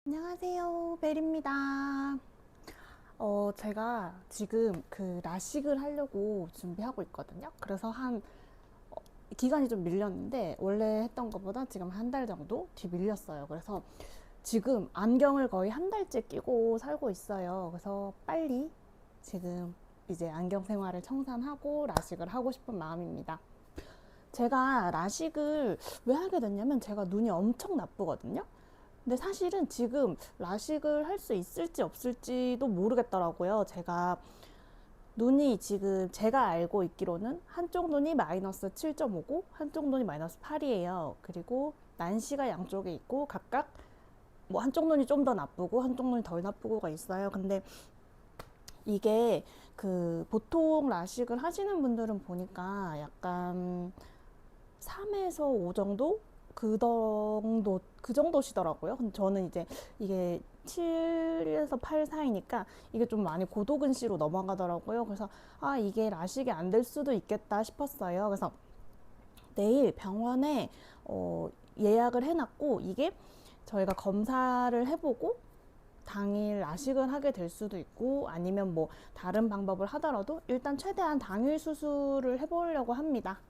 안녕하세요, 벨입니다. 제가 지금 그 라식을 하려고 준비하고 있거든요. 그래서 기간이 좀 밀렸는데, 원래 했던 것보다 지금 한 달 정도 뒤 밀렸어요. 그래서 지금 안경을 거의 한 달째 끼고 살고 있어요. 그래서 빨리 지금 이제 안경 생활을 청산하고 라식을 하고 싶은 마음입니다. 제가 라식을 왜 하게 됐냐면, 제가 눈이 엄청 나쁘거든요. 근데 사실은 지금 라식을 할 수 있을지 없을지도 모르겠더라고요. 제가 눈이 지금 제가 알고 있기로는 한쪽 눈이 마이너스 7.5고 한쪽 눈이 마이너스 8이에요. 그리고 난시가 양쪽에 있고 각각 뭐 한쪽 눈이 좀 더 나쁘고 한쪽 눈이 덜 나쁘고가 있어요. 근데 이게 그 보통 라식을 하시는 분들은 보니까 약간 3에서 5 정도? 그 정도시더라고요. 근데 저는 이제 이게 7에서 8 사이니까 이게 좀 많이 고도근시로 넘어가더라고요. 그래서 이게 라식이 안 될 수도 있겠다 싶었어요. 그래서 내일 병원에 예약을 해놨고, 이게 저희가 검사를 해보고 당일 라식을 하게 될 수도 있고, 아니면 뭐 다른 방법을 하더라도 일단 최대한 당일 수술을 해보려고 합니다.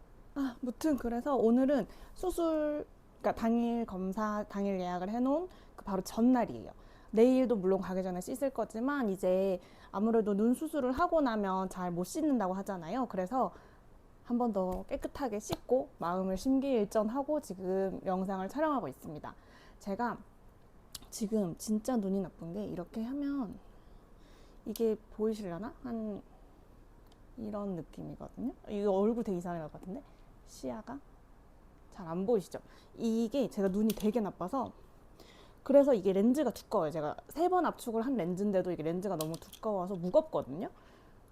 무튼 그래서 오늘은 그러니까 당일 검사, 당일 예약을 해놓은 그 바로 전날이에요. 내일도 물론 가기 전에 씻을 거지만, 이제 아무래도 눈 수술을 하고 나면 잘 못 씻는다고 하잖아요. 그래서 한 번 더 깨끗하게 씻고 마음을 심기일전하고 지금 영상을 촬영하고 있습니다. 제가 지금 진짜 눈이 나쁜 게, 이렇게 하면 이게 보이시려나? 한 이런 느낌이거든요. 이거 얼굴 되게 이상할 것 같은데, 시야가 잘 안 보이시죠? 이게 제가 눈이 되게 나빠서, 그래서 이게 렌즈가 두꺼워요. 제가 3번 압축을 한 렌즈인데도 이게 렌즈가 너무 두꺼워서 무겁거든요.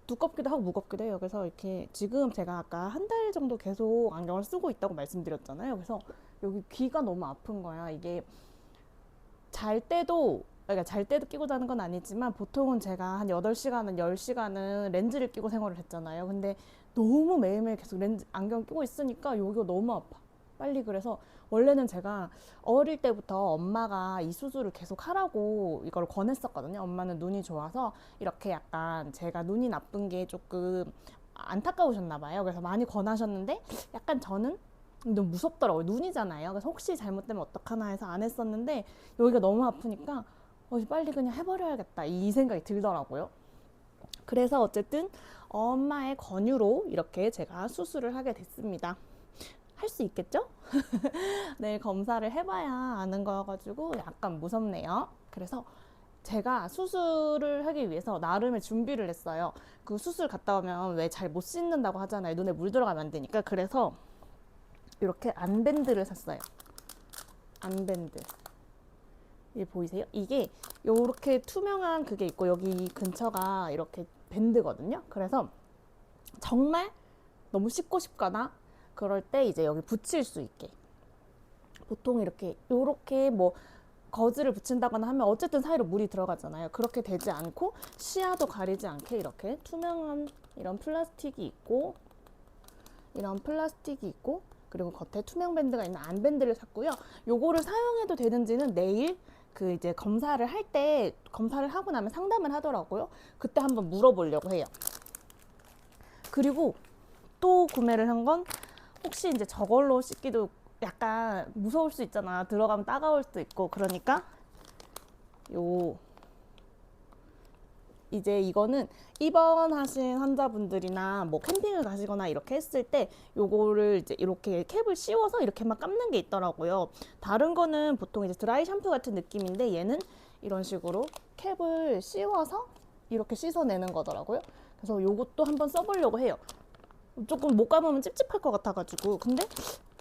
두껍기도 하고 무겁기도 해요. 그래서 이렇게 지금 제가 아까 한 달 정도 계속 안경을 쓰고 있다고 말씀드렸잖아요. 그래서 여기 귀가 너무 아픈 거야. 이게 그러니까 잘 때도 끼고 자는 건 아니지만, 보통은 제가 한 8시간은 10시간은 렌즈를 끼고 생활을 했잖아요. 근데 너무 매일매일 계속 안경 끼고 있으니까 여기가 너무 아파. 빨리. 그래서 원래는 제가 어릴 때부터 엄마가 이 수술을 계속 하라고 이걸 권했었거든요. 엄마는 눈이 좋아서 이렇게 약간 제가 눈이 나쁜 게 조금 안타까우셨나 봐요. 그래서 많이 권하셨는데, 약간 저는 너무 무섭더라고요. 눈이잖아요. 그래서 혹시 잘못되면 어떡하나 해서 안 했었는데, 여기가 너무 아프니까 빨리 그냥 해버려야겠다 이 생각이 들더라고요. 그래서 어쨌든 엄마의 권유로 이렇게 제가 수술을 하게 됐습니다. 할 수 있겠죠? 내일 검사를 해봐야 아는 거여가지고 약간 무섭네요. 그래서 제가 수술을 하기 위해서 나름의 준비를 했어요. 그 수술 갔다 오면 왜 잘 못 씻는다고 하잖아요. 눈에 물 들어가면 안 되니까. 그래서 이렇게 안밴드를 샀어요. 안밴드. 이 보이세요? 이게 요렇게 투명한 그게 있고, 여기 근처가 이렇게 밴드거든요. 그래서 정말 너무 씻고 싶거나 그럴 때 이제 여기 붙일 수 있게, 보통 이렇게 요렇게 뭐 거즈를 붙인다거나 하면 어쨌든 사이로 물이 들어가잖아요. 그렇게 되지 않고 시야도 가리지 않게 이렇게 투명한 이런 플라스틱이 있고, 그리고 겉에 투명 밴드가 있는 안밴드를 샀고요. 요거를 사용해도 되는지는 내일 그 이제 검사를 하고 나면 상담을 하더라고요. 그때 한번 물어보려고 해요. 그리고 또 구매를 한 건, 혹시 이제 저걸로 씻기도 약간 무서울 수 있잖아. 들어가면 따가울 수도 있고. 그러니까 이제 이거는 입원하신 환자분들이나 뭐 캠핑을 가시거나 이렇게 했을 때 요거를 이제 이렇게 캡을 씌워서 이렇게만 감는 게 있더라고요. 다른 거는 보통 이제 드라이 샴푸 같은 느낌인데, 얘는 이런 식으로 캡을 씌워서 이렇게 씻어내는 거더라고요. 그래서 요것도 한번 써보려고 해요. 조금 못 감으면 찝찝할 것 같아가지고. 근데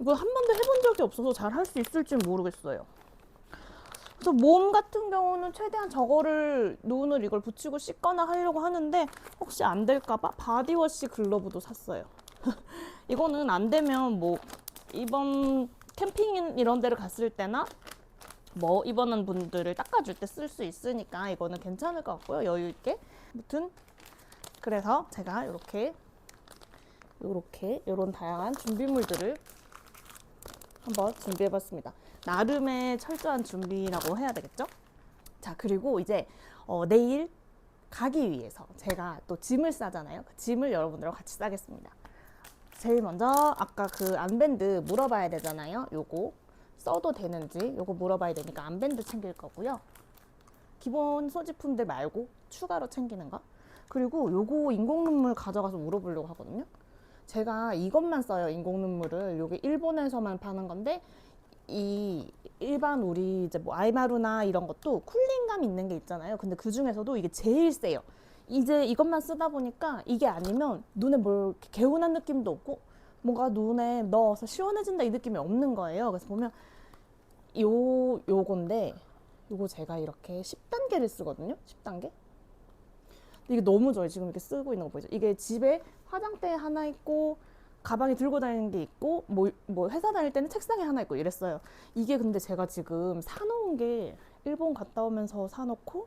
이거 한 번도 해본 적이 없어서 잘 할 수 있을지 모르겠어요. 그래서 몸 같은 경우는 최대한 저거를 눈을 이걸 붙이고 씻거나 하려고 하는데, 혹시 안 될까봐 바디워시 글러브도 샀어요. 이거는 안 되면 뭐 이번 캠핑 이런 데를 갔을 때나 뭐 입원한 분들을 닦아줄 때 쓸 수 있으니까 이거는 괜찮을 것 같고요. 여유 있게. 아무튼 그래서 제가 이렇게 이런 다양한 준비물들을 한번 준비해봤습니다. 나름의 철저한 준비라고 해야 되겠죠? 자, 그리고 이제 내일 가기 위해서 제가 또 짐을 싸잖아요. 그 짐을 여러분들과 같이 싸겠습니다. 제일 먼저 아까 그 암밴드 물어봐야 되잖아요. 요거 써도 되는지 요거 물어봐야 되니까 암밴드 챙길 거고요. 기본 소지품들 말고 추가로 챙기는 거. 그리고 요거 인공눈물 가져가서 물어보려고 하거든요. 제가 이것만 써요. 인공눈물을. 요게 일본에서만 파는 건데 이 일반 우리 이제 뭐 아이마루나 이런 것도 쿨링감 있는 게 있잖아요. 근데 그 중에서도 이게 제일 세요. 이제 이것만 쓰다 보니까 이게 아니면 눈에 뭘 개운한 느낌도 없고 뭔가 눈에 넣어서 시원해진다 이 느낌이 없는 거예요. 그래서 보면 요건데 요거 제가 이렇게 10단계를 쓰거든요. 10단계. 이게 너무 좋아요. 지금 이렇게 쓰고 있는 거 보이죠? 이게 집에 화장대에 하나 있고 가방에 들고 다니는 게 있고 뭐 회사 다닐 때는 책상에 하나 있고 이랬어요. 이게 근데 제가 지금 사놓은 게 일본 갔다 오면서 사놓고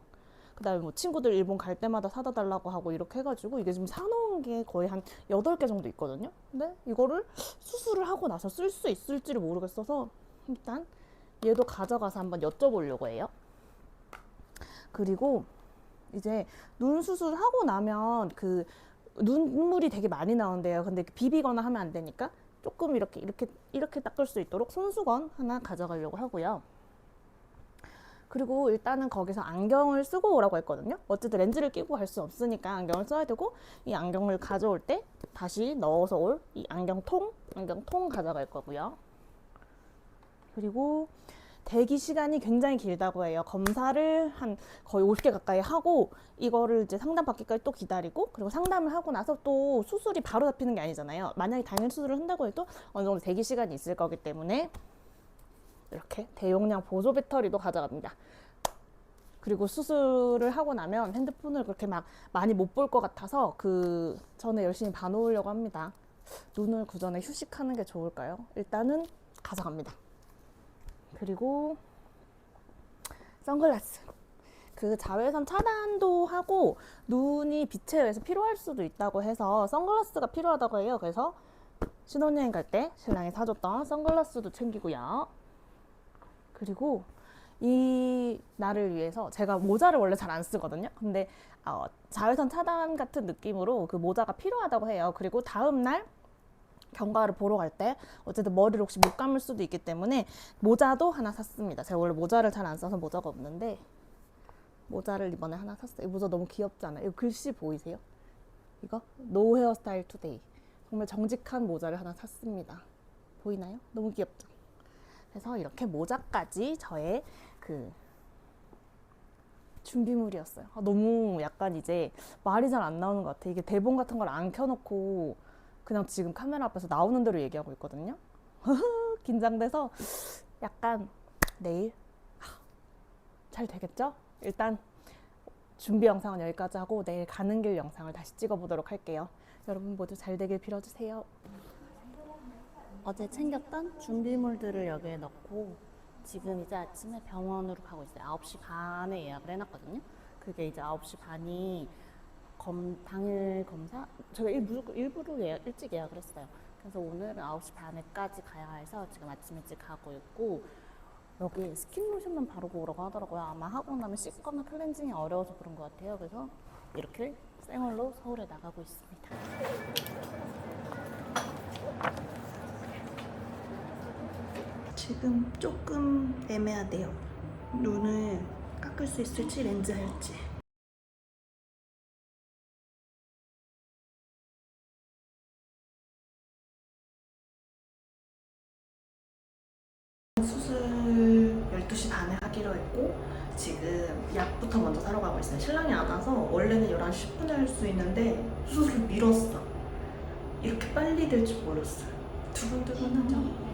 그다음에 뭐 친구들 일본 갈 때마다 사다 달라고 하고 이렇게 해가지고 이게 지금 사놓은 게 거의 한 8개 정도 있거든요. 근데 이거를 수술을 하고 나서 쓸 수 있을지를 모르겠어서 일단 얘도 가져가서 한번 여쭤보려고 해요. 그리고 이제 눈 수술하고 나면 그 눈물이 되게 많이 나온대요. 근데 비비거나 하면 안 되니까 조금 이렇게 닦을 수 있도록 손수건 하나 가져가려고 하고요. 그리고 일단은 거기서 안경을 쓰고 오라고 했거든요. 어쨌든 렌즈를 끼고 갈 수 없으니까 안경을 써야 되고 이 안경을 가져올 때 다시 넣어서 올 이 안경통 가져갈 거고요. 그리고 대기 시간이 굉장히 길다고 해요. 검사를 한 거의 50개 가까이 하고 이거를 이제 상담 받기까지 또 기다리고 그리고 상담을 하고 나서 또 수술이 바로 잡히는 게 아니잖아요. 만약에 당일 수술을 한다고 해도 어느 정도 대기 시간이 있을 거기 때문에 이렇게 대용량 보조 배터리도 가져갑니다. 그리고 수술을 하고 나면 핸드폰을 그렇게 막 많이 못 볼 것 같아서 그 전에 열심히 봐놓으려고 합니다. 눈을 그 전에 휴식하는 게 좋을까요? 일단은 가져갑니다. 그리고 선글라스. 그 자외선 차단도 하고 눈이 빛에 의해서 피로할 수도 있다고 해서 선글라스가 필요하다고 해요. 그래서 신혼여행 갈 때 신랑이 사줬던 선글라스도 챙기고요. 그리고 이 날을 위해서 제가 모자를 원래 잘 안 쓰거든요. 근데 자외선 차단 같은 느낌으로 그 모자가 필요하다고 해요. 그리고 다음 날 경과를 보러 갈 때 어쨌든 머리를 혹시 못 감을 수도 있기 때문에 모자도 하나 샀습니다. 제가 원래 모자를 잘 안 써서 모자가 없는데 모자를 이번에 하나 샀어요. 이 모자 너무 귀엽지 않아요? 이 글씨 보이세요? 이거? No Hairstyle Today. 정말 정직한 모자를 하나 샀습니다. 보이나요? 너무 귀엽죠? 그래서 이렇게 모자까지 저의 그 준비물이었어요. 너무 약간 이제 말이 잘 안 나오는 것 같아. 이게 대본 같은 걸 안 켜놓고 그냥 지금 카메라 앞에서 나오는 대로 얘기하고 있거든요. 긴장돼서 약간 내일 잘 되겠죠? 일단 준비 영상은 여기까지 하고 내일 가는 길 영상을 다시 찍어보도록 할게요. 여러분 모두 잘 되길 빌어주세요. 어제 챙겼던 준비물들을 여기에 넣고 지금 이제 아침에 병원으로 가고 있어요. 9시 반에 예약을 해놨거든요. 그게 이제 9시 반이 당일 검사? 제가 일부러 일찍 예약을 했어요. 그래서 오늘은 9시 반에까지 가야 해서 지금 아침 일찍 가고 있고 여기 스킨 로션만 바르고 오라고 하더라고요. 아마 하고 나면 씻거나 클렌징이 어려워서 그런 것 같아요. 그래서 이렇게 생얼로 서울에 나가고 있습니다. 지금 조금 애매하대요. 눈을 깎을 수 있을지 렌즈 할지. 수술 12시 반에 하기로 했고 지금 약부터 먼저 사러 가고 있어요. 신랑이 안 와서 원래는 11시 10분에 할 수 있는데 수술을 미뤘어. 이렇게 빨리 될 줄 몰랐어요. 두근두근하죠?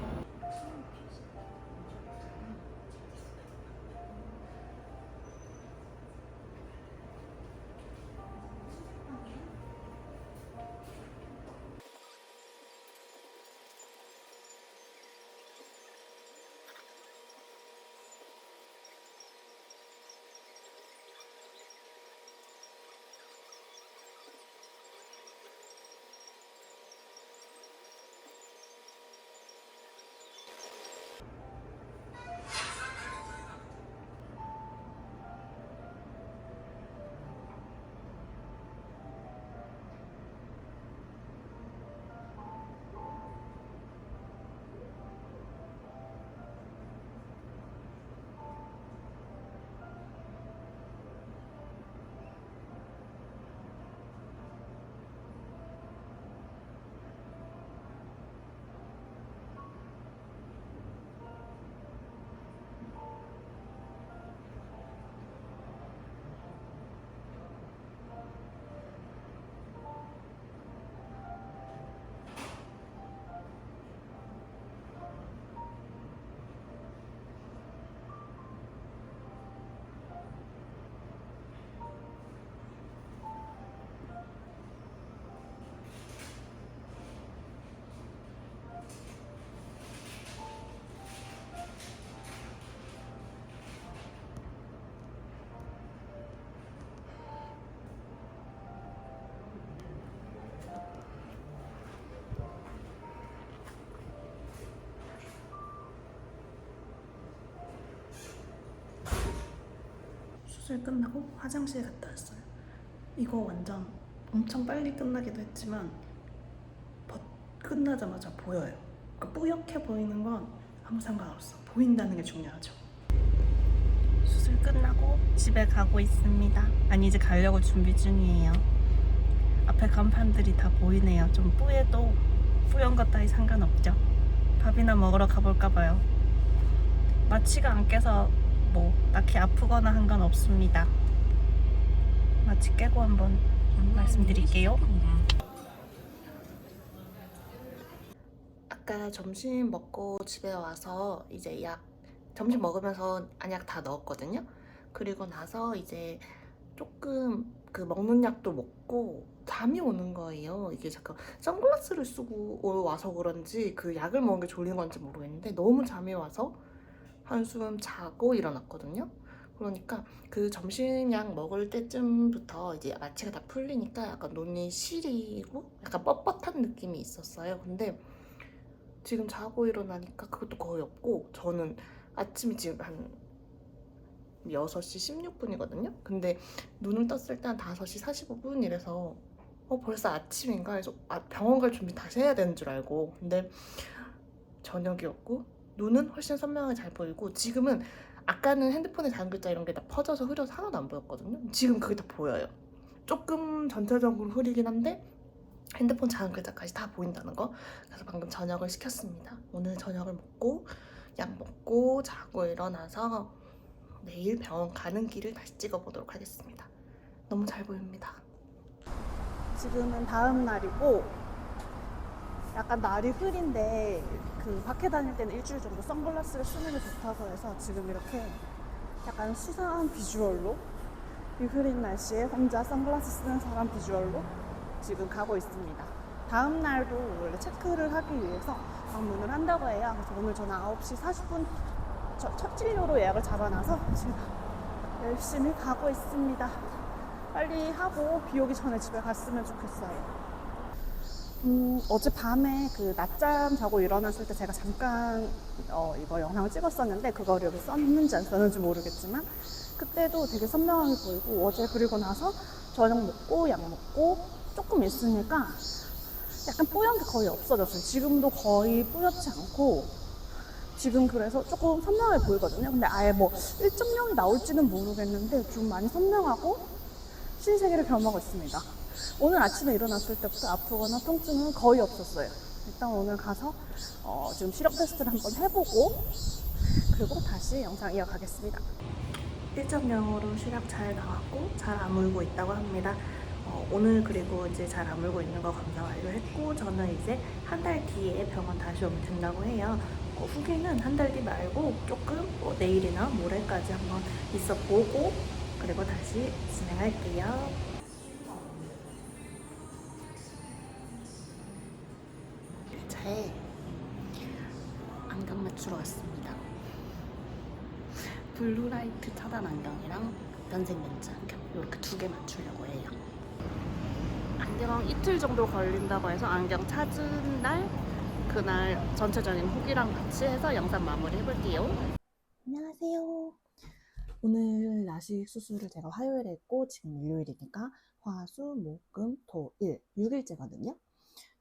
수술 끝나고 화장실 갔다 왔어요. 이거 완전 엄청 빨리 끝나기도 했지만 끝나자마자 보여요. 그러니까 뿌옇게 보이는 건 아무 상관없어. 보인다는 게 중요하죠. 수술 끝나고 집에 가고 있습니다. 아니, 이제 가려고 준비 중이에요. 앞에 간판들이 다 보이네요. 좀 뿌얘도 뿌연 것 따위 상관없죠. 밥이나 먹으러 가볼까 봐요. 마취가 안 깨서 뭐 딱히 아프거나 한 건 없습니다. 마취 깨고 한번 말씀드릴게요. 아까 점심 먹고 집에 와서 이제 점심 먹으면서 안약 다 넣었거든요. 그리고 나서 이제 조금 그 먹는 약도 먹고 잠이 오는 거예요. 이게 잠깐 선글라스를 쓰고 와서 그런지 그 약을 먹은 게 졸린 건지 모르겠는데 너무 잠이 와서 한숨 자고 일어났거든요. 그러니까 그 점심약 먹을 때쯤부터 이제 마취가 다 풀리니까 약간 눈이 시리고 약간 뻣뻣한 느낌이 있었어요. 근데 지금 자고 일어나니까 그것도 거의 없고, 저는 아침이 지금 한 6시 16분이거든요. 근데 눈을 떴을 때 한 5시 45분 이래서 벌써 아침인가 해서 병원 갈 준비 다시 해야 되는 줄 알고, 근데 저녁이었고 눈은 훨씬 선명하게 잘 보이고, 지금은 아까는 핸드폰에 작은 글자 이런 게 다 퍼져서 흐려서 하나도 안 보였거든요. 지금 그게 다 보여요. 조금 전체적으로 흐리긴 한데 핸드폰 작은 글자까지 다 보인다는 거. 그래서 방금 저녁을 시켰습니다. 오늘 저녁을 먹고 약 먹고 자고 일어나서 내일 병원 가는 길을 다시 찍어보도록 하겠습니다. 너무 잘 보입니다. 지금은 다음 날이고 약간 날이 흐린데 그 밖에 다닐 때는 일주일 정도 선글라스를 쓰는 게 좋다고 해서 지금 이렇게 약간 수상한 비주얼로, 이 흐린 날씨에 혼자 선글라스 쓰는 사람 비주얼로 지금 가고 있습니다. 다음 날도 원래 체크를 하기 위해서 방문을 한다고 해요. 그래서 오늘 저는 9시 40분 첫 진료로 예약을 잡아놔서 지금 열심히 가고 있습니다. 빨리 하고 비 오기 전에 집에 갔으면 좋겠어요. 어젯밤에 그 낮잠 자고 일어났을 때 제가 잠깐 이거 영상을 찍었었는데, 그거를 여기 썼는지 안 썼는지 모르겠지만 그때도 되게 선명하게 보이고, 어제 그리고 나서 저녁 먹고 약 먹고 조금 있으니까 약간 뿌연 게 거의 없어졌어요. 지금도 거의 뿌옇지 않고 지금 그래서 조금 선명하게 보이거든요. 근데 아예 뭐 1.0이 나올지는 모르겠는데 좀 많이 선명하고 신세계를 경험하고 있습니다. 오늘 아침에 일어났을 때부터 아프거나 통증은 거의 없었어요. 일단 오늘 가서 지금 시력 테스트를 한번 해보고 그리고 다시 영상 이어가겠습니다. 1.0으로 시력 잘 나왔고 잘 안 울고 있다고 합니다. 오늘 그리고 이제 잘 안 울고 있는 거 검사 완료했고, 저는 이제 한 달 뒤에 병원 다시 오면 된다고 해요. 후기는 한 달 뒤 말고 조금 내일이나 모레까지 한번 있어 보고 그리고 다시 진행할게요. 일차에 안경 맞추러 왔습니다. 블루라이트 차단 안경이랑 연색 렌즈 안경 이렇게 2개 맞추려고 해요. 안경 이틀 정도 걸린다고 해서 안경 찾은 날 그날 전체적인 후기랑 같이 해서 영상 마무리 해볼게요. 안녕하세요. 오늘 라식 수술을 제가 화요일에 했고 지금 일요일이니까 화, 수, 목, 금, 토, 일 6일째거든요.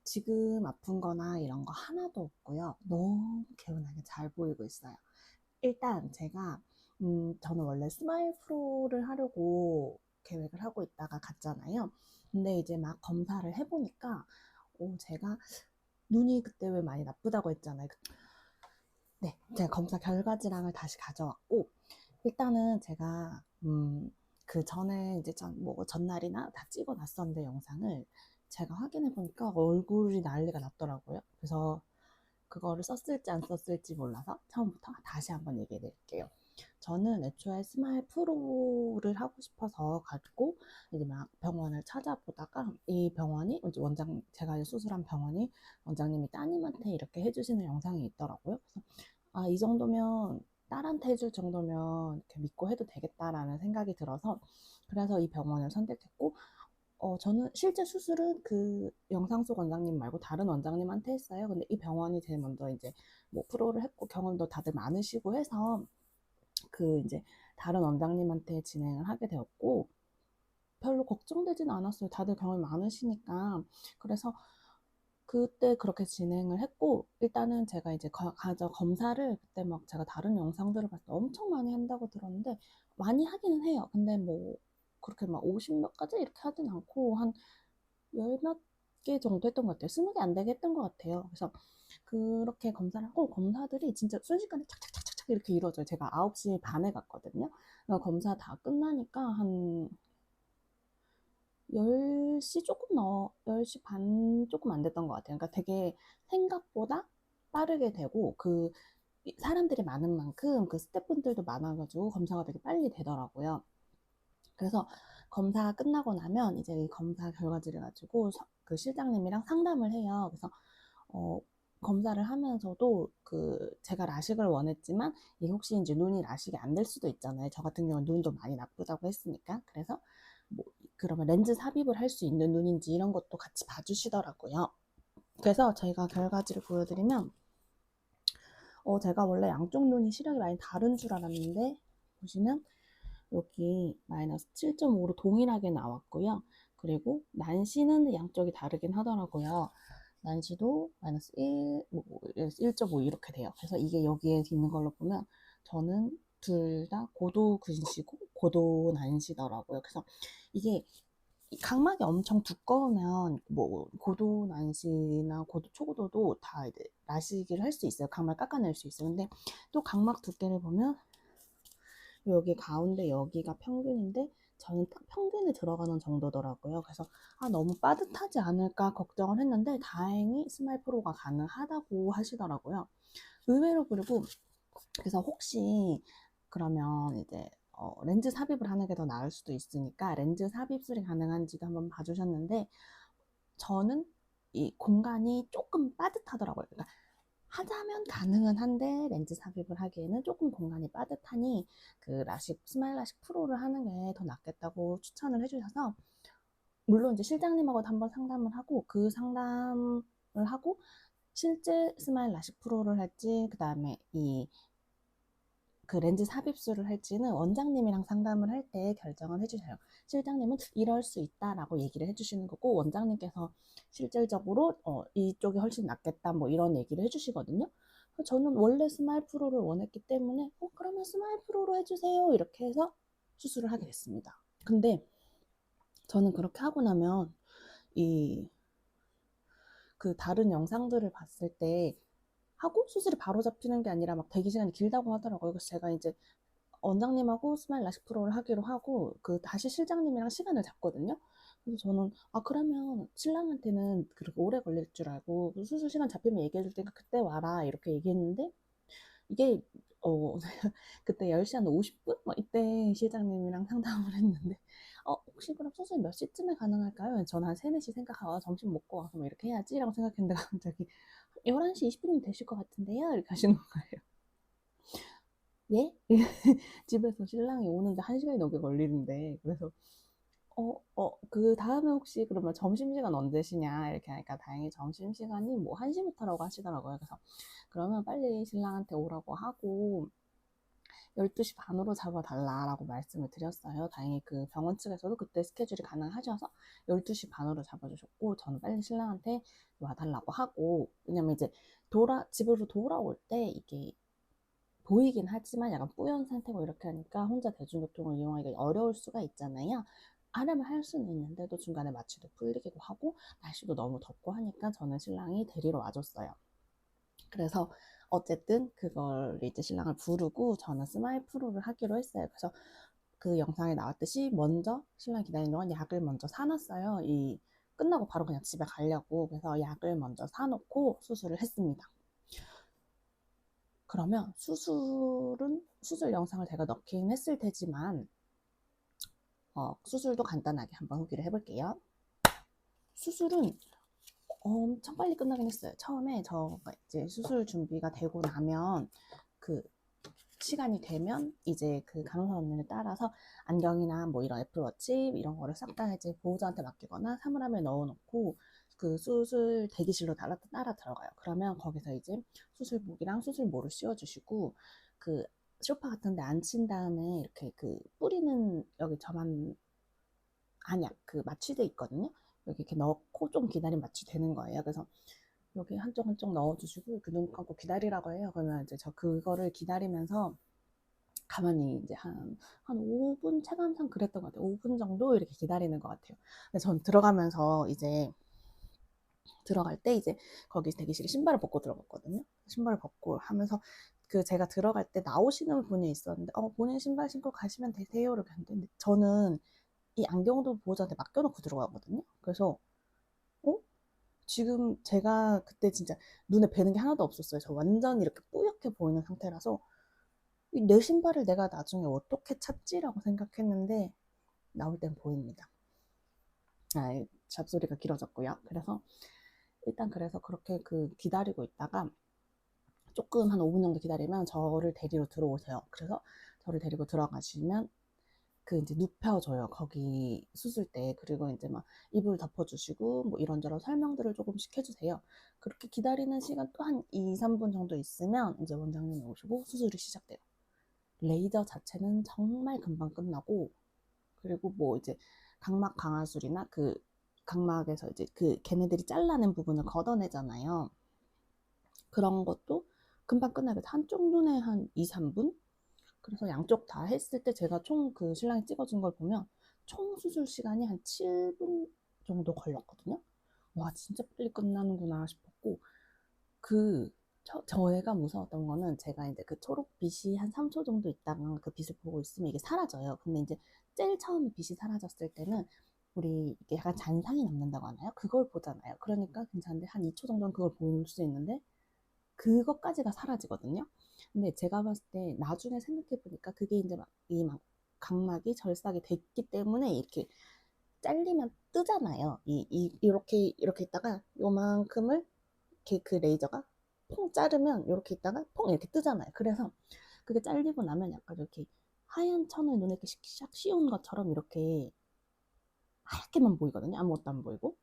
지금 아픈 거나 이런 거 하나도 없고요. 너무 개운하게 잘 보이고 있어요. 일단 제가 저는 원래 스마일 프로를 하려고 계획을 하고 있다가 갔잖아요. 근데 이제 막 검사를 해보니까 제가 눈이 그때 왜 많이 나쁘다고 했잖아요. 네, 제가 검사 결과지랑을 다시 가져왔고, 일단은 제가 그 전에 이제 전날이나 다 찍어놨었는데 영상을 제가 확인해 보니까 얼굴이 난리가 났더라고요. 그래서 그거를 썼을지 안 썼을지 몰라서 처음부터 다시 한번 얘기해 드릴게요. 저는 애초에 스마일 프로를 하고 싶어서 가지고 이제 막 병원을 찾아보다가 이 병원이 이제 제가 수술한 병원이 원장님이 따님한테 이렇게 해주시는 영상이 있더라고요. 그래서 이 정도면 딸한테 해줄 정도면 이렇게 믿고 해도 되겠다라는 생각이 들어서 그래서 이 병원을 선택했고, 저는 실제 수술은 그 영상 속 원장님 말고 다른 원장님한테 했어요. 근데 이 병원이 제일 먼저 이제 뭐 프로를 했고 경험도 다들 많으시고 해서 그 이제 다른 원장님한테 진행을 하게 되었고, 별로 걱정되진 않았어요. 다들 경험이 많으시니까. 그래서 그때 그렇게 진행을 했고, 일단은 제가 이제 가서 검사를 그때 막 제가 다른 영상들을 봤을 때 엄청 많이 한다고 들었는데, 많이 하기는 해요. 근데 뭐 그렇게 막 50몇 가지 이렇게 하진 않고 한 열 몇 개 정도 했던 것 같아요. 20개 안 되게 했던 것 같아요. 그래서 그렇게 검사를 하고, 검사들이 진짜 순식간에 착착착착 이렇게 이루어져요. 제가 9시 반에 갔거든요. 검사 다 끝나니까 한 10시 조금 10시 반 조금 안 됐던 것 같아요. 그러니까 되게 생각보다 빠르게 되고, 사람들이 많은 만큼 그 스태프분들도 많아가지고 검사가 되게 빨리 되더라고요. 그래서 검사 끝나고 나면 이제 이 검사 결과지를 가지고 그 실장님이랑 상담을 해요. 그래서 어, 검사를 하면서도 제가 라식을 원했지만 이게 혹시 이제 눈이 라식이 안 될 수도 있잖아요. 저 같은 경우는 눈도 많이 나쁘다고 했으니까. 그래서 뭐 그러면 렌즈 삽입을 할 수 있는 눈인지 이런 것도 같이 봐주시더라고요. 그래서 저희가 결과지를 보여드리면, 제가 원래 양쪽 눈이 시력이 많이 다른 줄 알았는데, 보시면 여기 마이너스 7.5로 동일하게 나왔고요. 그리고 난시는 양쪽이 다르긴 하더라고요. 난시도 마이너스 1, 1.5 이렇게 돼요. 그래서 이게 여기에 있는 걸로 보면 저는 둘 다 고도 근시고 고도 난시더라고요. 그래서 이게 각막이 엄청 두꺼우면 뭐 고도 난시나 고도 초고도도 다 이제 라식을 할 수 있어요. 각막 깎아낼 수 있어요. 근데 또 각막 두께를 보면 여기 가운데 여기가 평균인데 저는 딱 평균에 들어가는 정도더라고요. 그래서 너무 빠듯하지 않을까 걱정을 했는데 다행히 스마일 프로가 가능하다고 하시더라고요. 의외로. 그리고 그래서 혹시 그러면 이제 렌즈 삽입을 하는 게 더 나을 수도 있으니까 렌즈 삽입술이 가능한지도 한번 봐주셨는데, 저는 이 공간이 조금 빠듯하더라고요. 그러니까 하자면 가능은 한데 렌즈 삽입을 하기에는 조금 공간이 빠듯하니 그 스마일 라식 프로를 하는 게 더 낫겠다고 추천을 해주셔서, 물론 이제 실장님하고도 한번 상담을 하고, 그 상담을 하고 실제 스마일 라식 프로를 할지 그 다음에 그 렌즈 삽입술을 할지는 원장님이랑 상담을 할 때 결정을 해주셔요. 실장님은 이럴 수 있다라고 얘기를 해주시는 거고, 원장님께서 실질적으로 이쪽이 훨씬 낫겠다 뭐 이런 얘기를 해주시거든요. 저는 원래 스마일 프로를 원했기 때문에 그러면 스마일 프로로 해주세요 이렇게 해서 수술을 하게 됐습니다. 근데 저는 그렇게 하고 나면 이 다른 영상들을 봤을 때 하고 수술이 바로 잡히는 게 아니라 막 대기 시간이 길다고 하더라고요. 그래서 제가 이제 원장님하고 스마일 라식 프로를 하기로 하고 다시 실장님이랑 시간을 잡거든요. 그래서 저는 그러면 신랑한테는 그렇게 오래 걸릴 줄 알고 수술 시간 잡히면 얘기해 줄 테니까 그때 와라 이렇게 얘기했는데, 이게 그때 10시 한 50분? 뭐 이때 실장님이랑 상담을 했는데, 혹시 그럼 수술 몇 시쯤에 가능할까요? 저는 한 3, 4시 생각하고 점심 먹고 와서 뭐 이렇게 해야지 라고 생각했는데 갑자기 11시 20분이면 되실 것 같은데요? 이렇게 하시는 거예요. 예? 집에서 신랑이 오는데 1시간이 넘게 걸리는데, 그래서 그 다음에 혹시 그러면 점심시간 언제시냐 이렇게 하니까 다행히 점심시간이 뭐 1시부터라고 하시더라고요. 그래서 그러면 빨리 신랑한테 오라고 하고 12시 반으로 잡아달라라고 말씀을 드렸어요. 다행히 그 병원 측에서도 그때 스케줄이 가능하셔서 12시 반으로 잡아주셨고, 저는 빨리 신랑한테 와달라고 하고, 왜냐면 이제 집으로 돌아올 때 이게 보이긴 하지만 약간 뿌연 상태고 이렇게 하니까 혼자 대중교통을 이용하기가 어려울 수가 있잖아요. 하려면 할 수는 있는데 또 중간에 마취도 풀리기도 하고 날씨도 너무 덥고 하니까 저는 신랑이 데리러 와줬어요. 그래서 어쨌든 그걸 이제 신랑을 부르고 저는 스마일 프로를 하기로 했어요. 그래서 그 영상에 나왔듯이 먼저 신랑 기다리는 동안 약을 먼저 사놨어요. 끝나고 바로 그냥 집에 가려고. 그래서 약을 먼저 사놓고 수술을 했습니다. 그러면 수술 영상을 제가 넣긴 했을 테지만, 수술도 간단하게 한번 후기를 해볼게요. 수술은 엄청 빨리 끝나긴 했어요. 처음에 저가 이제 수술 준비가 되고 나면 그 시간이 되면 이제 그 간호사 언니를 따라서 안경이나 뭐 이런 애플워치 이런 거를 싹 다 이제 보호자한테 맡기거나 사물함에 넣어놓고 그 수술 대기실로 따라 들어가요. 그러면 거기서 이제 수술복이랑 수술모를 씌워주시고, 그 소파 같은 데 앉힌 다음에 이렇게 그 뿌리는 여기 저만 안약 그 마취돼 있거든요. 여기 이렇게 넣고 좀 기다리면 마취되는 거예요. 그래서 여기 한쪽 한쪽 넣어주시고 이렇게 눈 감고 기다리라고 해요. 그러면 이제 저 그거를 기다리면서 가만히 이제 한 5분, 체감상 그랬던 것 같아요. 5분 정도 이렇게 기다리는 것 같아요. 근데 전 들어가면서 이제 들어갈 때 이제 거기 대기실에 신발을 벗고 들어갔거든요. 신발을 벗고 하면서 그 제가 들어갈 때 나오시는 분이 있었는데 본인 신발 신고 가시면 되세요 이렇게 했는데 저는 이 안경도 보호자한테 맡겨놓고 들어가거든요. 그래서 어? 지금 제가 그때 진짜 눈에 뵈는 게 하나도 없었어요. 저 완전 이렇게 뿌옇게 보이는 상태라서 내 신발을 내가 나중에 어떻게 찾지라고 생각했는데 나올 땐 보입니다. 잡소리가 길어졌고요. 그래서 일단 그래서 그렇게 그 기다리고 있다가 조금 한 5분 정도 기다리면 저를 데리러 들어오세요. 그래서 저를 데리고 들어가시면 그 이제 눕혀줘요. 거기 수술 때. 그리고 이제 막 이불 덮어주시고 뭐 이런저런 설명들을 조금씩 해주세요. 그렇게 기다리는 시간 또 한 2, 3분 정도 있으면 이제 원장님이 오시고 수술이 시작돼요. 레이저 자체는 정말 금방 끝나고 그리고 뭐 이제 각막 강화술이나 그 각막에서 이제 그 걔네들이 잘라낸 부분을 걷어내잖아요. 그런 것도 금방 끝나요. 한쪽 눈에 한 2, 3분? 그래서 양쪽 다 했을 때 제가 총 그 신랑이 찍어준 걸 보면 총 수술 시간이 한 7분 정도 걸렸거든요. 와, 진짜 빨리 끝나는구나 싶었고, 그, 저희가 무서웠던 거는 제가 이제 그 초록빛이 한 3초 정도 있다가 그 빛을 보고 있으면 이게 사라져요. 근데 이제 제일 처음에 빛이 사라졌을 때는 우리 이게 약간 잔상이 남는다고 하나요? 그걸 보잖아요. 그러니까 괜찮은데 한 2초 정도는 그걸 볼 수 있는데 그것까지가 사라지거든요. 근데 제가 봤을 때 나중에 생각해 보니까 그게 이제 막 이 막 각막이 절삭이 됐기 때문에 이렇게 잘리면 뜨잖아요. 이렇게 있다가 요만큼을 이렇게 그 레이저가 퐁 자르면 이렇게 있다가 퐁 이렇게 뜨잖아요. 그래서 그게 잘리고 나면 약간 이렇게 하얀 천을 눈에 이렇게 샥 씌운 것처럼 이렇게 하얗게만 보이거든요. 아무것도 안 보이고.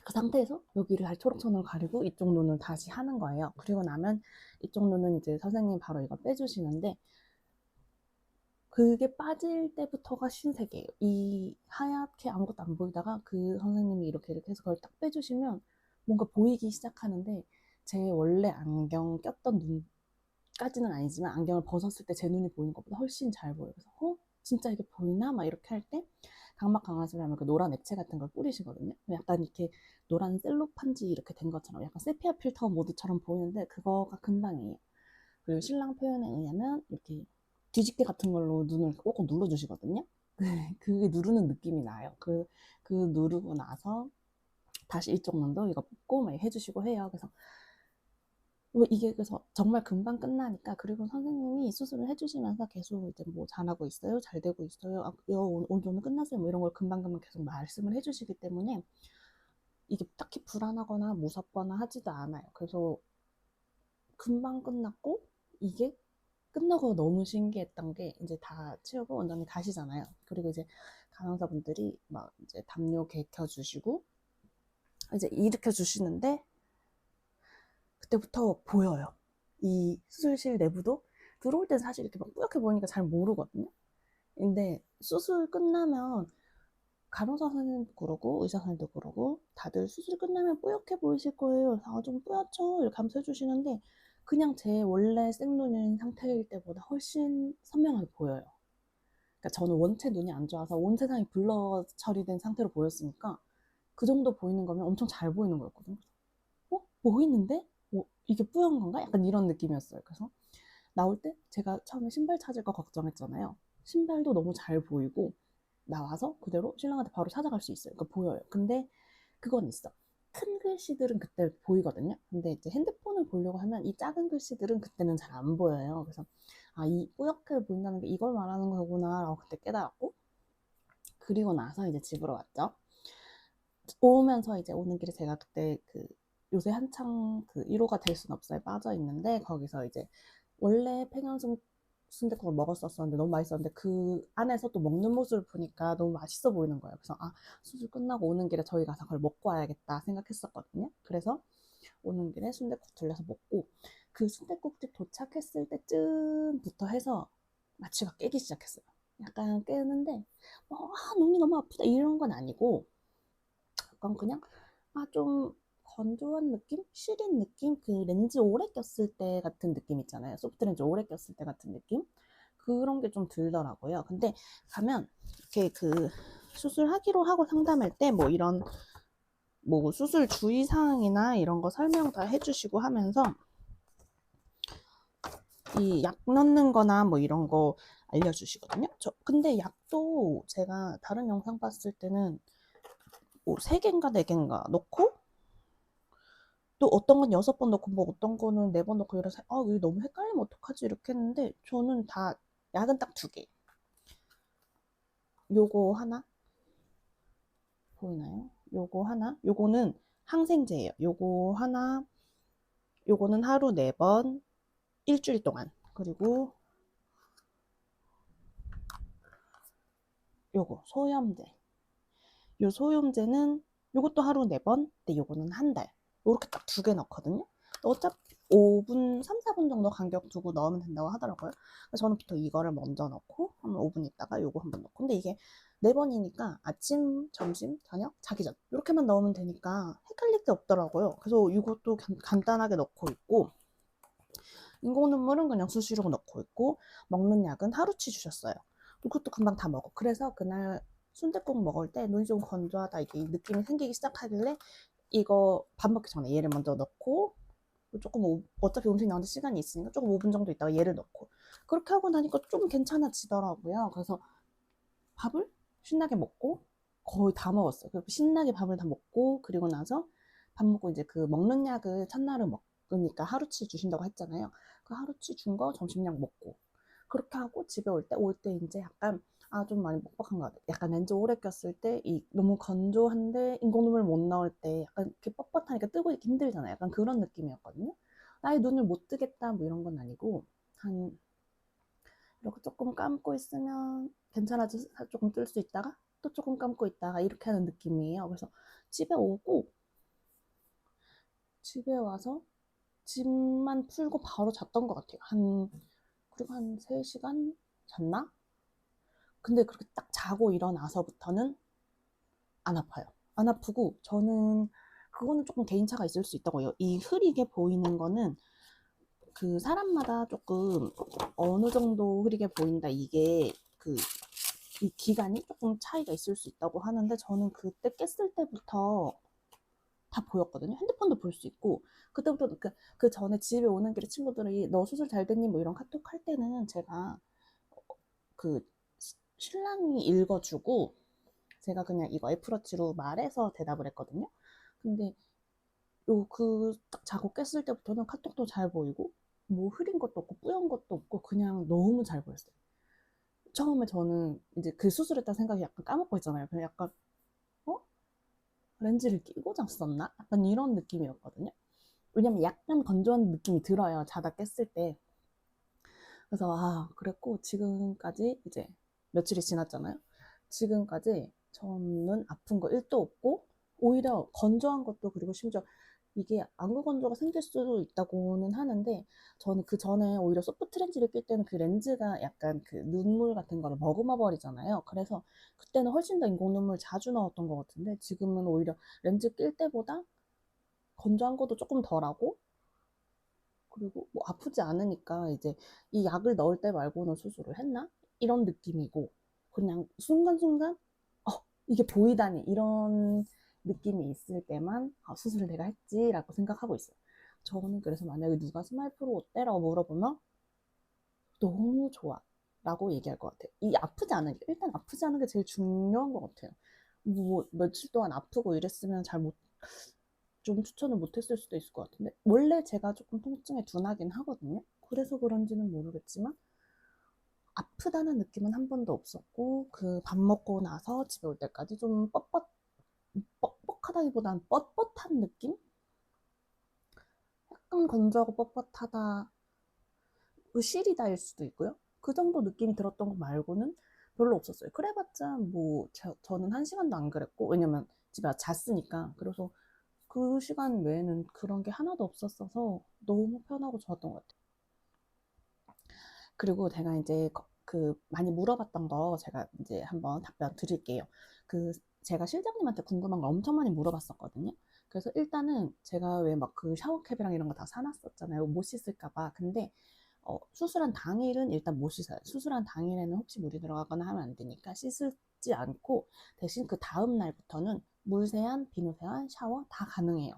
그 상태에서 여기를 다시 초록천으로 가리고 이쪽 눈을 다시 하는 거예요. 그리고 나면 이쪽 눈은 이제 선생님이 바로 이걸 빼주시는데 그게 빠질 때부터가 신세계예요. 이 하얗게 아무것도 안 보이다가 그 선생님이 이렇게 해서 그걸 딱 빼주시면 뭔가 보이기 시작하는데 제 원래 안경 꼈던 눈까지는 아니지만 안경을 벗었을 때 제 눈이 보이는 것보다 훨씬 잘 보여요. 그래서 진짜 이게 보이나? 막 이렇게 할 때 각막 강화술을 하면 그 노란 액체 같은 걸 뿌리시거든요. 약간 이렇게 노란 셀로판지 이렇게 된 것처럼 약간 세피아 필터 모드처럼 보이는데 그거가 금방이에요. 그리고 신랑 표현에 의하면 이렇게 뒤집개 같은 걸로 눈을 꼭꼭 눌러주시거든요. 그게 누르는 느낌이 나요. 그 누르고 나서 다시 이쪽 눈도 이거 뽑고 막 해주시고 해요. 그래서 이게 그래서 정말 금방 끝나니까 그리고 선생님이 수술을 해주시면서 계속 이제 뭐 잘하고 있어요, 잘 되고 있어요, 오늘 정도 끝났어요, 뭐 이런 걸 금방금방 계속 말씀을 해주시기 때문에 이게 딱히 불안하거나 무섭거나 하지도 않아요. 그래서 금방 끝났고 이게 끝나고 너무 신기했던 게 이제 다 치우고 원장님 가시잖아요. 그리고 이제 간호사분들이 막 이제 담요 개켜주시고 이제 일으켜 주시는데 그때부터 보여요. 이 수술실 내부도 들어올 땐 사실 이렇게 막 뿌옇게 보이니까 잘 모르거든요. 근데 수술 끝나면 간호사 선생님도 그러고 의사 선생님도 그러고 다들 수술 끝나면 뿌옇게 보이실 거예요. 좀 뿌옇죠? 이렇게 하면서 해주시는데 그냥 제 원래 생눈인 상태일 때보다 훨씬 선명하게 보여요. 그러니까 저는 원체 눈이 안 좋아서 온 세상이 블러 처리된 상태로 보였으니까 그 정도 보이는 거면 엄청 잘 보이는 거였거든요. 보이는데? 이게 뿌연 건가? 약간 이런 느낌이었어요. 그래서 나올 때 제가 처음에 신발 찾을 거 걱정했잖아요. 신발도 너무 잘 보이고 나와서 그대로 신랑한테 바로 찾아갈 수 있어요. 그러니까 보여요. 근데 그건 있어. 큰 글씨들은 그때 보이거든요. 근데 이제 핸드폰을 보려고 하면 이 작은 글씨들은 그때는 잘 안 보여요. 그래서 이 뿌옇게 보인다는 게 이걸 말하는 거구나 라고 그때 깨달았고 그리고 나서 이제 집으로 왔죠. 오면서 이제 오는 길에 제가 그때 그 요새 한창 그 1호가 될 순 없어에 빠져 있는데 거기서 이제 원래 팽현숙 순댓국을 먹었었는데 너무 맛있었는데 그 안에서 또 먹는 모습을 보니까 너무 맛있어 보이는 거예요. 그래서 수술 끝나고 오는 길에 저희 가서 그걸 먹고 와야겠다 생각했었거든요. 그래서 오는 길에 순댓국 들려서 먹고 그 순댓국집 도착했을 때쯤부터 해서 마취가 깨기 시작했어요. 약간 깨는데 눈이 너무 아프다 이런 건 아니고 약간 그냥 좀 건조한 느낌? 시린 느낌? 그 렌즈 오래 꼈을 때 같은 느낌 있잖아요. 소프트 렌즈 오래 꼈을 때 같은 느낌? 그런 게 좀 들더라고요. 근데 가면 이렇게 그 수술하기로 하고 상담할 때 뭐 이런 뭐 수술 주의사항이나 이런 거 설명 다 해주시고 하면서 이 약 넣는 거나 뭐 이런 거 알려주시거든요. 근데 약도 제가 다른 영상 봤을 때는 뭐 3개인가 4개인가 넣고 또 어떤 건 6번 넣고 뭐 어떤 거는 4번 넣고 이래서 이거 너무 헷갈리면 어떡하지 이렇게 했는데 저는 다 약은 딱 2개. 요거 하나 보이나요? 요거 하나, 요거는 항생제예요. 요거 하나, 요거는 하루 4번, 일주일 동안. 그리고 요거 소염제. 요 소염제는 요것도 하루 4번, 근데 요거는 한 달. 요렇게 딱 2개 넣거든요. 어차피 5분, 3, 4분 정도 간격 두고 넣으면 된다고 하더라고요. 그래서 저는 보통 이거를 먼저 넣고 한 5분 있다가 요거 한번 넣고. 근데 이게 4번이니까 아침, 점심, 저녁, 자기 전 이렇게만 넣으면 되니까 헷갈릴 게 없더라고요. 그래서 이것도 간단하게 넣고 있고 인공 눈물은 그냥 수시로 넣고 있고 먹는 약은 하루치 주셨어요. 그것도 금방 다 먹어. 그래서 그날 순댓국 먹을 때 눈이 좀 건조하다 이게 느낌이 생기기 시작하길래 이거 밥 먹기 전에 얘를 먼저 넣고 조금 어차피 음식 나오는데 시간이 있으니까 조금 5분 정도 있다가 얘를 넣고 그렇게 하고 나니까 좀 괜찮아지더라고요. 그래서 밥을 신나게 먹고 거의 다 먹었어요. 그리고 신나게 밥을 다 먹고 그리고 나서 밥 먹고 이제 그 먹는 약을 첫날을 먹으니까 하루치 주신다고 했잖아요. 그 하루치 준 거 점심약 먹고 그렇게 하고 집에 올 때 이제 약간 좀 많이 뻑뻑한 것 같아요. 약간 렌즈 오래 꼈을 때 너무 건조한데 인공눈물 못 넣을 때 약간 이렇게 뻣뻣하니까 뜨고 있기 힘들잖아요. 약간 그런 느낌이었거든요. 나의 눈을 못 뜨겠다 뭐 이런 건 아니고 한 이렇게 조금 감고 있으면 괜찮아져서 조금 뜰 수 있다가 또 조금 감고 있다가 이렇게 하는 느낌이에요. 그래서 집에 오고 집에 와서 짐만 풀고 바로 잤던 것 같아요. 그리고 한 3시간 잤나? 근데 그렇게 딱 자고 일어나서부터는 안 아파요. 안 아프고 저는 그거는 조금 개인차가 있을 수 있다고요. 이 흐리게 보이는 거는 그 사람마다 조금 어느 정도 흐리게 보인다 이게 이 기간이 조금 차이가 있을 수 있다고 하는데 저는 그때 깼을 때부터 다 보였거든요. 핸드폰도 볼 수 있고 그때부터 그 전에 집에 오는 길에 친구들이 너 수술 잘 됐니 뭐 이런 카톡 할 때는 제가 그 신랑이 읽어주고 제가 그냥 이거 애플워치로 말해서 대답을 했거든요. 근데 딱 자고 깼을 때부터는 카톡도 잘 보이고 뭐 흐린 것도 없고 뿌연 것도 없고 그냥 너무 잘 보였어요. 처음에 저는 이제 그 수술했다 생각이 약간 까먹고 있잖아요. 그냥 약간 어? 렌즈를 끼고 잤었나? 약간 이런 느낌이었거든요. 왜냐면 약간 건조한 느낌이 들어요. 자다 깼을 때. 그래서 그랬고 지금까지 이제 며칠이 지났잖아요. 지금까지 저는 아픈 거 1도 없고 오히려 건조한 것도 그리고 심지어 이게 안구 건조가 생길 수도 있다고는 하는데 저는 그 전에 오히려 소프트 렌즈를 낄 때는 그 렌즈가 약간 그 눈물 같은 거를 머금어 버리잖아요. 그래서 그때는 훨씬 더 인공 눈물 자주 넣었던 것 같은데 지금은 오히려 렌즈 낄 때보다 건조한 것도 조금 덜하고 그리고 뭐 아프지 않으니까 이제 이 약을 넣을 때 말고는 수술을 했나? 이런 느낌이고 그냥 순간순간 이게 보이다니 이런 느낌이 있을 때만 수술을 내가 했지라고 생각하고 있어요. 저는 그래서 만약에 누가 스마일 프로 어때라고 물어보면 너무 좋아 라고 얘기할 것 같아요. 이 아프지 않은 게 일단 아프지 않은 게 제일 중요한 것 같아요. 뭐 며칠 동안 아프고 이랬으면 좀 추천을 못했을 수도 있을 것 같은데 원래 제가 조금 통증에 둔하긴 하거든요. 그래서 그런지는 모르겠지만 아프다는 느낌은 한 번도 없었고 그 밥 먹고 나서 집에 올 때까지 좀 뻑뻑하다기보다는 뻣뻣한 느낌? 약간 건조하고 뻣뻣하다 시리다일 수도 있고요. 그 정도 느낌이 들었던 거 말고는 별로 없었어요. 그래봤자 뭐 저는 1시간도 안 그랬고 왜냐면 집에 잤으니까 그래서 그 시간 외에는 그런 게 하나도 없었어서 너무 편하고 좋았던 것 같아요. 그리고 제가 이제 그 많이 물어봤던 거 제가 이제 한번 답변 드릴게요. 그 제가 실장님한테 궁금한 걸 엄청 많이 물어봤었거든요. 그래서 일단은 제가 왜 막 그 샤워캡이랑 이런 거 다 사놨었잖아요. 못 씻을까 봐. 근데 수술한 당일은 일단 못 씻어요. 수술한 당일에는 혹시 물이 들어가거나 하면 안 되니까 씻지 않고 대신 그 다음 날부터는 물세안, 비누세안, 샤워 다 가능해요.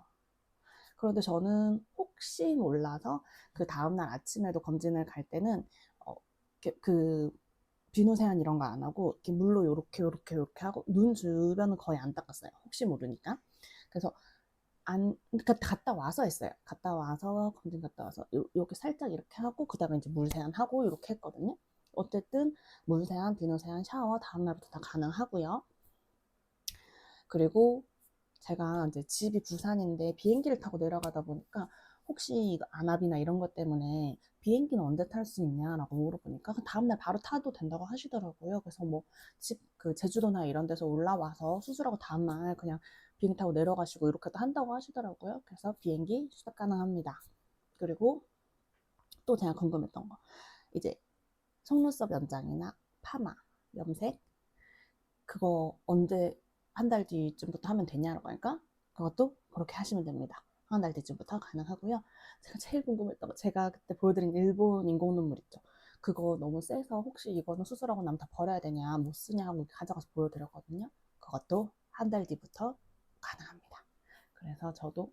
그런데 저는 혹시 몰라서 그 다음날 아침에도 검진을 갈 때는 그 비누 세안 이런 거 안 하고 이렇게 물로 요렇게 하고 눈 주변은 거의 안 닦았어요. 혹시 모르니까. 그래서 안 그러니까 갔다 와서 했어요. 갔다 와서 검진 갔다 와서 요렇게 살짝 이렇게 하고 그다음에 이제 물 세안하고 이렇게 했거든요. 어쨌든 물 세안, 비누 세안, 샤워 다음 날부터 다 가능하고요. 그리고 제가 이제 집이 부산인데 비행기를 타고 내려가다 보니까 혹시 이거 안압이나 이런 것 때문에 비행기는 언제 탈 수 있냐라고 물어보니까 그 다음날 바로 타도 된다고 하시더라고요. 그래서 뭐 집 그 제주도나 이런 데서 올라와서 수술하고 다음날 그냥 비행기 타고 내려가시고 이렇게도 한다고 하시더라고요. 그래서 비행기 수락 가능합니다. 그리고 또 제가 궁금했던 거 이제 속눈썹 연장이나 파마, 염색 그거 언제 한 달 뒤쯤부터 하면 되냐라고 하니까 그것도 그렇게 하시면 됩니다. 한 달 뒤쯤부터 가능하고요. 제가 제일 궁금했던 거 제가 그때 보여드린 일본 인공 눈물 있죠. 그거 너무 세서 혹시 이거는 수술하고 나면 다 버려야 되냐 못 쓰냐 하고 가져가서 보여드렸거든요. 그것도 한 달 뒤부터 가능합니다. 그래서 저도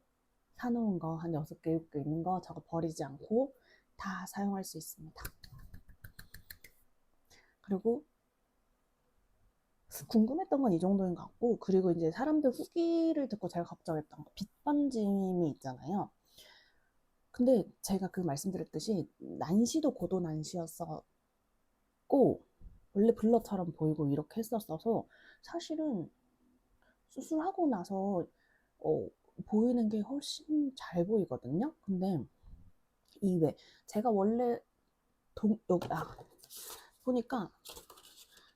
사놓은 거 한 6개, 6개 있는 거 저거 버리지 않고 다 사용할 수 있습니다. 그리고 궁금했던 건 이 정도인 것 같고, 그리고 이제 사람들 후기를 듣고 제가 걱정했던 거, 빗번짐이 있잖아요. 근데 제가 그 말씀드렸듯이 난시도 고도 난시였었고, 원래 블러처럼 보이고 이렇게 했었어서 사실은 수술하고 나서 어, 보이는 게 훨씬 잘 보이거든요. 근데 이외 제가 원래 여기 보니까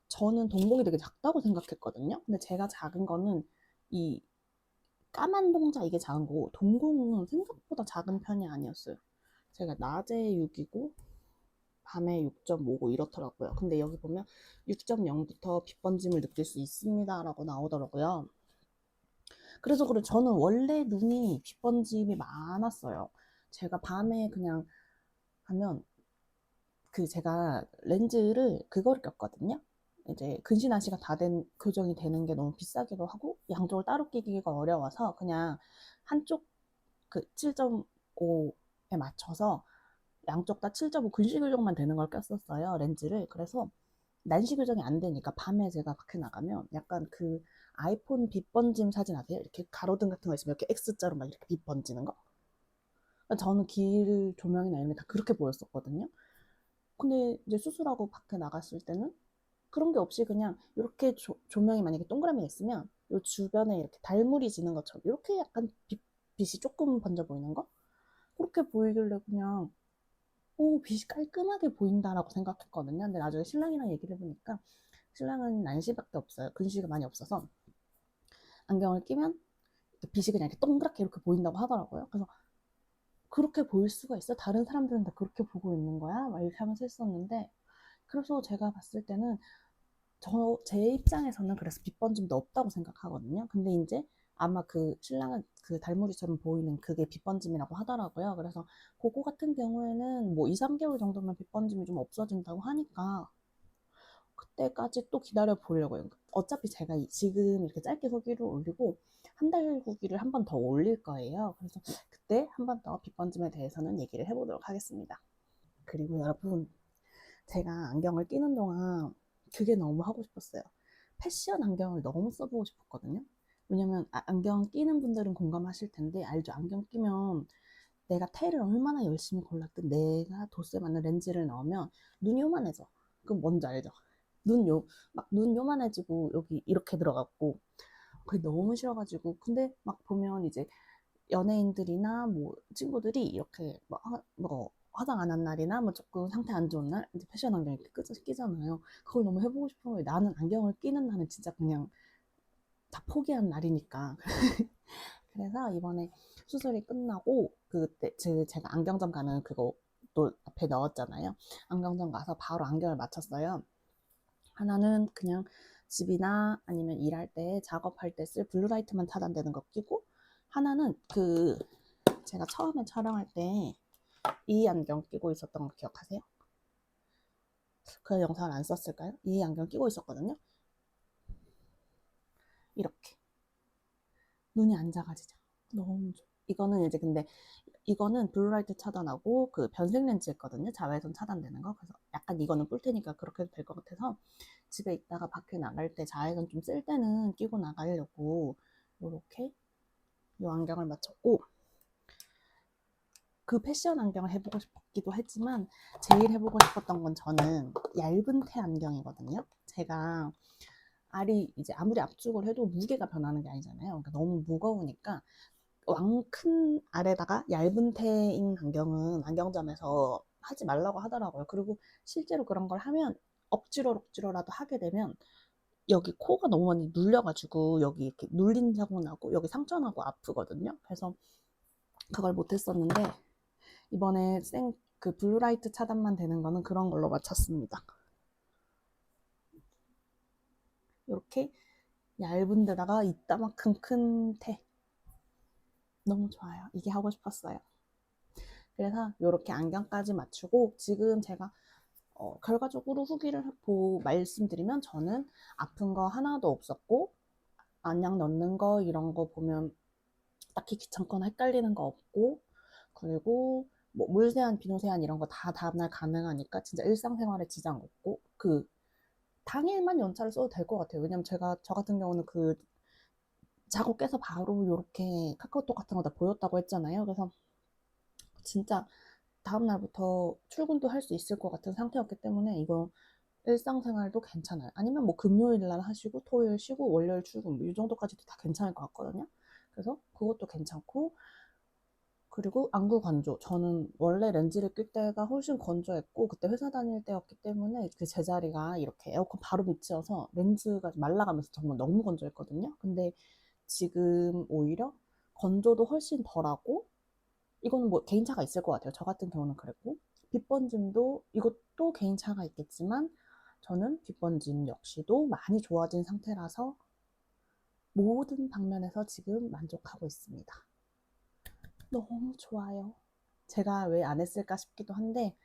저는 동공이 되게 작다고 생각했거든요. 근데 제가 작은 거는 이 까만 동자 이게 작은 거고 동공은 생각보다 작은 편이 아니었어요. 제가 낮에 6이고 밤에 6.5고 이렇더라고요. 근데 여기 보면 6.0부터 빛번짐을 느낄 수 있습니다 라고 나오더라고요. 그래서 그래 저는 원래 눈이 빛번짐이 많았어요. 제가 밤에 그냥 하면 그 제가 렌즈를 그걸 꼈거든요. 이제 근시난시가 다 된 교정이 되는 게 너무 비싸기도 하고 양쪽을 따로 끼기가 어려워서 그냥 한쪽 그 7.5에 맞춰서 양쪽 다 7.5 근시 교정만 되는 걸 꼈었어요 렌즈를. 그래서 난시 교정이 안 되니까 밤에 제가 밖에 나가면 약간 그 아이폰 빛 번짐 사진 아세요? 이렇게 가로등 같은 거 있으면 이렇게 X자로 막 이렇게 빛 번지는 거. 저는 길 조명이나 이런 게 다 그렇게 보였었거든요. 근데 이제 수술하고 밖에 나갔을 때는 그런 게 없이 그냥 이렇게 조명이 만약에 동그라미 있으면 이 주변에 이렇게 달물이 지는 것처럼 이렇게 약간 빛이 조금 번져 보이는 거? 그렇게 보이길래 그냥 빛이 깔끔하게 보인다라고 생각했거든요. 근데 나중에 신랑이랑 얘기를 해보니까 신랑은 난시밖에 없어요. 근시가 많이 없어서 안경을 끼면 빛이 그냥 이렇게 동그랗게 이렇게 보인다고 하더라고요. 그래서 그렇게 보일 수가 있어? 다른 사람들은 다 그렇게 보고 있는 거야? 막 이렇게 하면서 했었는데 그래서 제가 봤을 때는 제 입장에서는 그래서 빛번짐도 없다고 생각하거든요. 근데 이제 아마 그 신랑은 그 달무리처럼 보이는 그게 빛번짐이라고 하더라고요. 그래서 그거 같은 경우에는 뭐 2, 3개월 정도면 빛번짐이 좀 없어진다고 하니까 그때까지 또 기다려 보려고요. 어차피 제가 지금 이렇게 짧게 후기를 올리고 한 달 후기를 한 번 더 올릴 거예요. 그래서 그때 한 번 더 빛번짐에 대해서는 얘기를 해보도록 하겠습니다. 그리고 여러분 제가 안경을 끼는 동안 그게 너무 하고 싶었어요. 패션 안경을 너무 써보고 싶었거든요. 왜냐면 안경 끼는 분들은 공감하실 텐데 알죠? 안경 끼면 내가 테를 얼마나 열심히 골랐든 내가 도수에 맞는 렌즈를 넣으면 눈이 요만해져. 그건 뭔지 알죠? 막 눈 요만해지고 여기 이렇게 들어갔고 그게 너무 싫어가지고 근데 막 보면 이제 연예인들이나 뭐 친구들이 이렇게 뭐 화장 안 한 날이나 뭐 조금 상태 안 좋은 날 이제 패션 안경 이렇게 끼잖아요. 그걸 너무 해보고 싶은 거예요. 나는 안경을 끼는 날은 진짜 그냥 다 포기한 날이니까. 그래서 이번에 수술이 끝나고 그때 제가 안경점 가는 그거 또 앞에 넣었잖아요. 안경점 가서 바로 안경을 맞췄어요. 하나는 그냥 집이나 아니면 일할 때 작업할 때 쓸 블루라이트만 차단되는 거 끼고, 하나는 제가 처음에 촬영할 때 이 안경 끼고 있었던 거 기억하세요? 그 영상을 안 썼을까요? 이 안경 끼고 있었거든요. 이렇게 눈이 안 작아지죠. 너무 좋아. 이거는 이제 근데 이거는 블루라이트 차단하고 그 변색 렌즈였거든요. 자외선 차단되는 거. 그래서 약간 이거는 뿔 테니까 그렇게 해도 될 것 같아서 집에 있다가 밖에 나갈 때 자외선 좀 쓸 때는 끼고 나가려고 이렇게 이 안경을 맞췄고, 그 패션 안경을 해보고 싶기도 했지만 제일 해보고 싶었던 건 저는 얇은 테 안경이거든요. 제가 알이 이제 아무리 압축을 해도 무게가 변하는 게 아니잖아요. 그러니까 너무 무거우니까 왕큰 알에다가 얇은 테인 안경은 안경점에서 하지 말라고 하더라고요. 그리고 실제로 그런 걸 하면 억지로라도 하게 되면 여기 코가 너무 많이 눌려가지고 여기 이렇게 눌린 자국 나고 여기 상처 나고 아프거든요. 그래서 그걸 못했었는데 이번에 그 블루라이트 차단만 되는 거는 그런 걸로 맞췄습니다. 이렇게 얇은 데다가 이따만큼 큰 테. 너무 좋아요. 이게 하고 싶었어요. 그래서 이렇게 안경까지 맞추고 지금 제가 결과적으로 후기를 말씀드리면 저는 아픈 거 하나도 없었고, 안약 넣는 거 이런 거 보면 딱히 귀찮거나 헷갈리는 거 없고, 그리고 뭐 물세안, 비누세안 이런 거 다 다음날 가능하니까 진짜 일상생활에 지장 없고, 그 당일만 연차를 써도 될 것 같아요. 왜냐면 저 같은 경우는 그 자고 깨서 바로 이렇게 카카오톡 같은 거 다 보였다고 했잖아요. 그래서 진짜 다음날부터 출근도 할 수 있을 것 같은 상태였기 때문에 이거 일상생활도 괜찮아요. 아니면 뭐 금요일 날 하시고 토요일 쉬고 월요일 출근 이 정도까지도 다 괜찮을 것 같거든요. 그래서 그것도 괜찮고, 그리고 안구 건조. 저는 원래 렌즈를 낄 때가 훨씬 건조했고 그때 회사 다닐 때였기 때문에 그 제자리가 이렇게 에어컨 바로 밑이어서 렌즈가 말라가면서 정말 너무 건조했거든요. 근데 지금 오히려 건조도 훨씬 덜하고, 이건 뭐 개인차가 있을 것 같아요. 저 같은 경우는 그랬고, 빗번짐도 이것도 개인차가 있겠지만 저는 빗번짐 역시도 많이 좋아진 상태라서 모든 방면에서 지금 만족하고 있습니다. 너무 좋아요. 제가 왜 안 했을까 싶기도 한데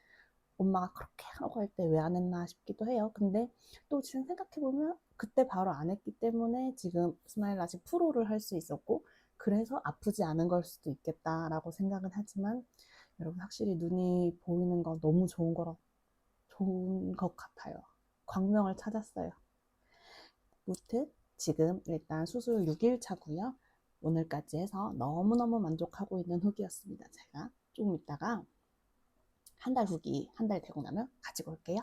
엄마가 그렇게 하라고 할 때 왜 안 했나 싶기도 해요. 근데 또 지금 생각해보면 그때 바로 안 했기 때문에 지금 스마일라식 프로를 할 수 있었고, 그래서 아프지 않은 걸 수도 있겠다라고 생각은 하지만 여러분 확실히 눈이 보이는 거 너무 좋은 것 같아요. 광명을 찾았어요. 무튼 지금 일단 수술 6일 차고요. 오늘까지 해서 너무너무 만족하고 있는 후기였습니다. 제가 조금 이따가 한 달 후기, 한 달 되고 나면 가지고 올게요.